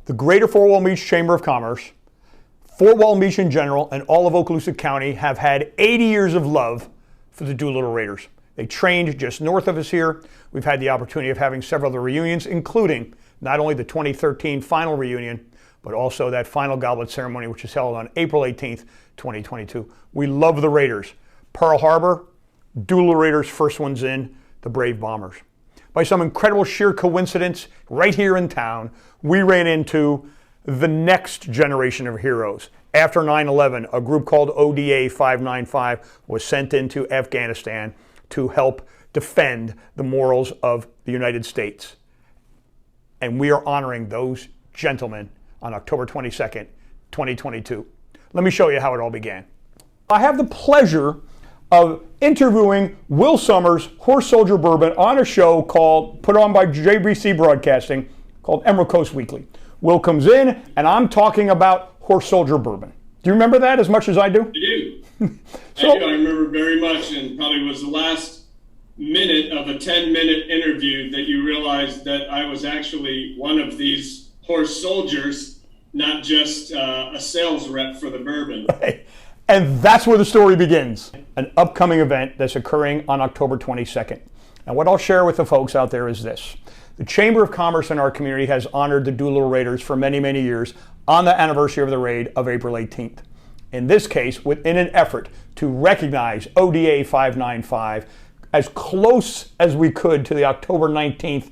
The Greater Fort Walton Beach Chamber of Commerce, Fort Walton Beach in general, and all of Okaloosa County have had 80 years of love for the Doolittle Raiders. They trained just north of us here. We've had the opportunity of having several of the reunions, including not only the 2013 final reunion, but also that final goblet ceremony, which is held on April 18th, 2022. We love the Raiders. Pearl Harbor, Doolittle Raiders, first ones in, the Brave Bombers. By some incredible sheer coincidence, right here in town, we ran into the next generation of heroes. After 9/11, a group called ODA 595 was sent into Afghanistan to help defend the morals of the United States. And we are honoring those gentlemen on October 22nd, 2022. Let me show you how it all began. I have the pleasure of interviewing Will Summers, Horse Soldier Bourbon, on a show put on by JBC Broadcasting called Emerald Coast Weekly. Will comes in, and I'm talking about Horse Soldier Bourbon. Do you remember that as much as I do? I do. I do. I remember very much, and probably was the last minute of a 10-minute interview that you realized that I was actually one of these horse soldiers, not just a sales rep for the bourbon. Right. And that's where the story begins. An upcoming event that's occurring on October 22nd. And what I'll share with the folks out there is this. The Chamber of Commerce in our community has honored the Doolittle Raiders for many, many years on the anniversary of the raid of April 18th. In this case, in an effort to recognize ODA 595 as close as we could to the October 19th,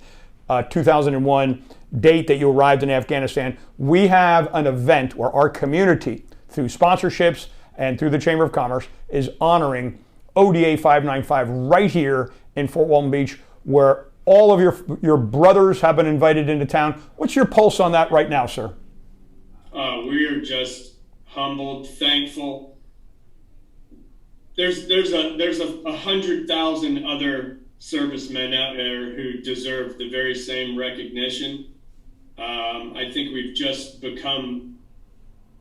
2001 date that you arrived in Afghanistan, we have an event where our community, through sponsorships and through the Chamber of Commerce, is honoring ODA 595 right here in Fort Walton Beach, where all of your brothers have been invited into town. What's your pulse on that right now, sir? We are just humbled, thankful. There's 100,000 other servicemen out there who deserve the very same recognition. I think we've just become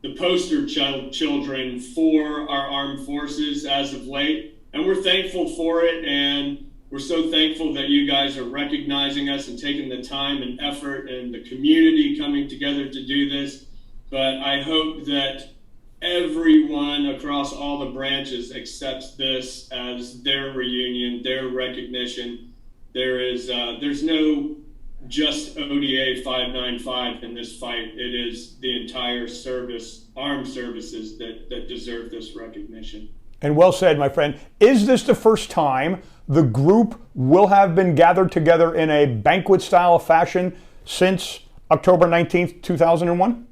the poster children for our armed forces as of late, and we're thankful for it, and we're so thankful that you guys are recognizing us and taking the time and effort and the community coming together to do this. But I hope that everyone across all the branches accepts this as their reunion, their recognition. There's no just ODA 595 in this fight. It is the entire service, armed services that deserve this recognition. And well said, my friend. Is this the first time the group will have been gathered together in a banquet style of fashion since October 19th, 2001?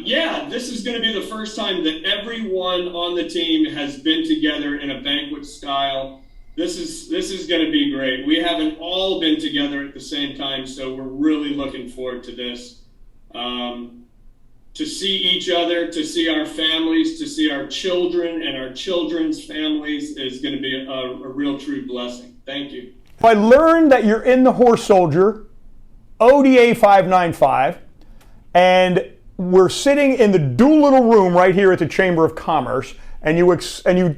Yeah, this is going to be the first time that everyone on the team has been together in a banquet style. This is going to be great. We haven't all been together at the same time, so we're really looking forward to this. To see each other, to see our families, to see our children and our children's families is going to be a real true blessing. Thank you. I learned that you're in the Horse Soldier, ODA 595, and we're sitting in the Doolittle room right here at the Chamber of Commerce, and you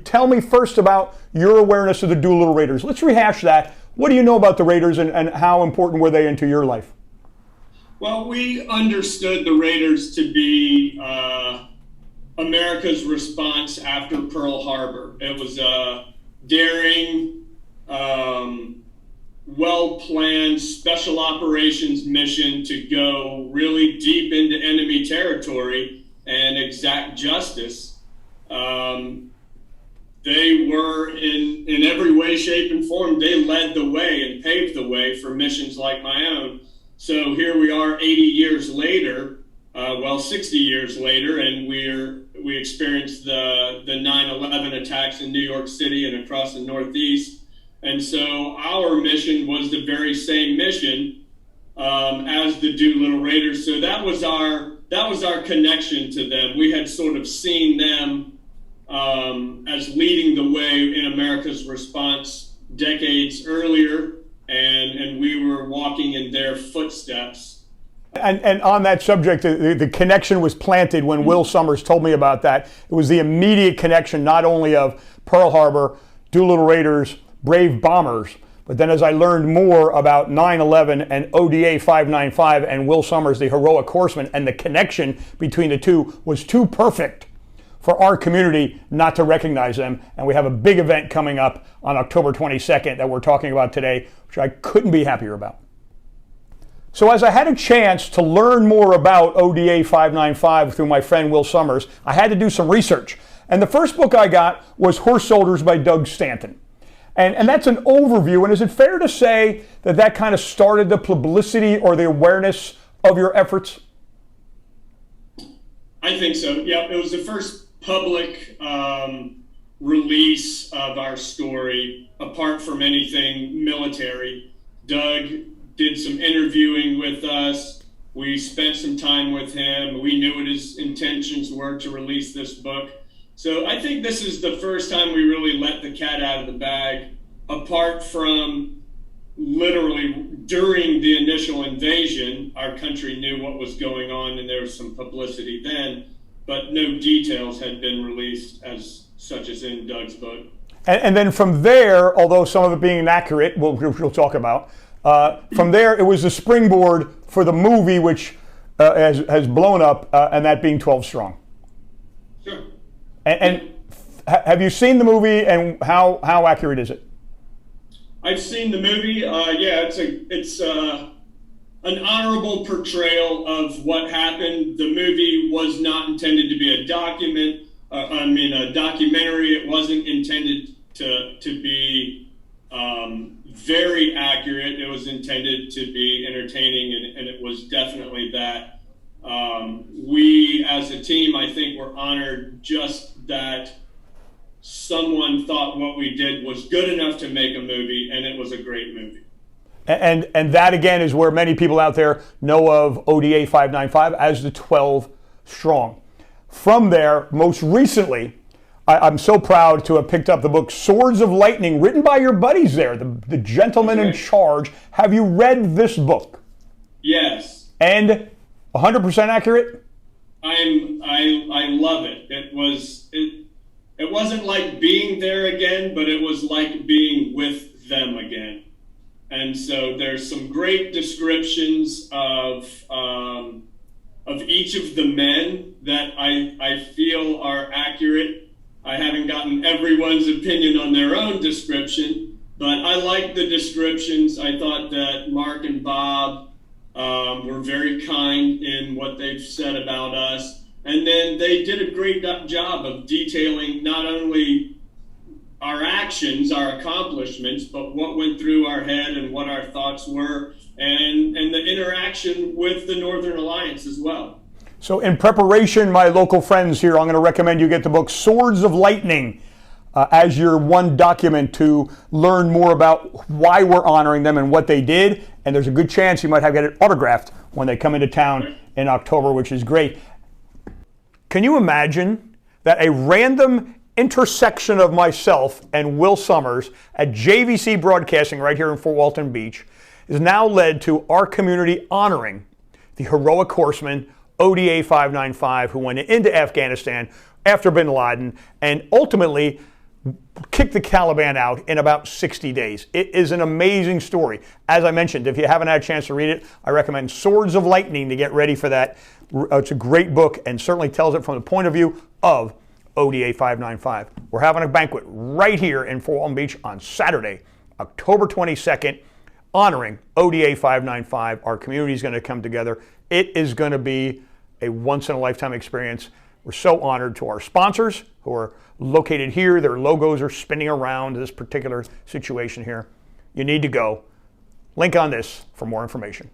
tell me first about your awareness of the Doolittle Raiders. Let's rehash that. What do you know about the Raiders, and how important were they into your life? Well, we understood the Raiders to be America's response after Pearl Harbor. It was a daring, well-planned special operations mission to go really deep into enemy territory and exact justice. They were, in every way, shape, and form, they led the way and paved the way for missions like my own. So here we are 80 years later, 60 years later, and we experienced the 9/11 attacks in New York City and across the Northeast. And so our mission was the very same mission as the Doolittle Raiders. So that was our connection to them. We had sort of seen them as leading the way in America's response decades earlier, and we were walking in their footsteps. And on that subject, the connection was planted when Will Summers told me about that. It was the immediate connection not only of Pearl Harbor, Doolittle Raiders, Brave Bombers, But then as I learned more about 9/11 and ODA 595 and Will Summers, the heroic horseman, and the connection between the two was too perfect for our community not to recognize them. And we have a big event coming up on October 22nd that we're talking about today, which I couldn't be happier about. So as I had a chance to learn more about ODA 595 through my friend Will Summers, I had to do some research. And the first book I got was Horse Soldiers by Doug Stanton. And that's an overview. And is it fair to say that that kind of started the publicity or the awareness of your efforts? I think so. Yeah, it was the first public release of our story, apart from anything military. Doug did some interviewing with us. We spent some time with him. We knew what his intentions were to release this book. So I think this is the first time we really let the cat out of the bag, apart from literally during the initial invasion. Our country knew what was going on and there was some publicity then, but no details had been released such as in Doug's book. And then from there, although some of it being inaccurate, we'll talk about, from there it was the springboard for the movie, which has blown up, and that being 12 Strong. Sure. And have you seen the movie, and how accurate is it? I've seen the movie. Yeah, it's an honorable portrayal of what happened. The movie was not intended to be a documentary. It wasn't intended to be very accurate. It was intended to be entertaining, and it was definitely that. We, as a team, I think were honored just that someone thought what we did was good enough to make a movie, and it was a great movie. And that, again, is where many people out there know of ODA 595 as the 12 Strong. From there, most recently, I'm so proud to have picked up the book Swords of Lightning, written by your buddies there, the gentleman in charge. Have you read this book? Yes. And 100% accurate? I love it. It wasn't like being there again, but it was like being with them again. And so there's some great descriptions of each of the men that I feel are accurate. I haven't gotten everyone's opinion on their own description, but I like the descriptions. I thought that Mark and Bob were very kind in what they've said about us. And then they did a great job of detailing not only our actions, our accomplishments, but what went through our head and what our thoughts were, and the interaction with the Northern Alliance as well. So in preparation, my local friends here, I'm going to recommend you get the book Swords of Lightning as your one document to learn more about why we're honoring them and what they did. And there's a good chance you might have get it autographed when they come into town in October, which is great. Can you imagine that a random intersection of myself and Will Summers at JVC Broadcasting right here in Fort Walton Beach is now led to our community honoring the heroic horseman ODA 595 who went into Afghanistan after bin Laden and ultimately kicked the Taliban out in about 60 days. It is an amazing story. As I mentioned, if you haven't had a chance to read it, I recommend Swords of Lightning to get ready for that. It's a great book and certainly tells it from the point of view of ODA 595. We're having a banquet right here in Fort Walton Beach on Saturday, October 22nd, honoring ODA 595. Our community is going to come together. It is going to be a once-in-a-lifetime experience. We're so honored to our sponsors who are located here. Their logos are spinning around this particular situation here. You need to go. Link on this for more information.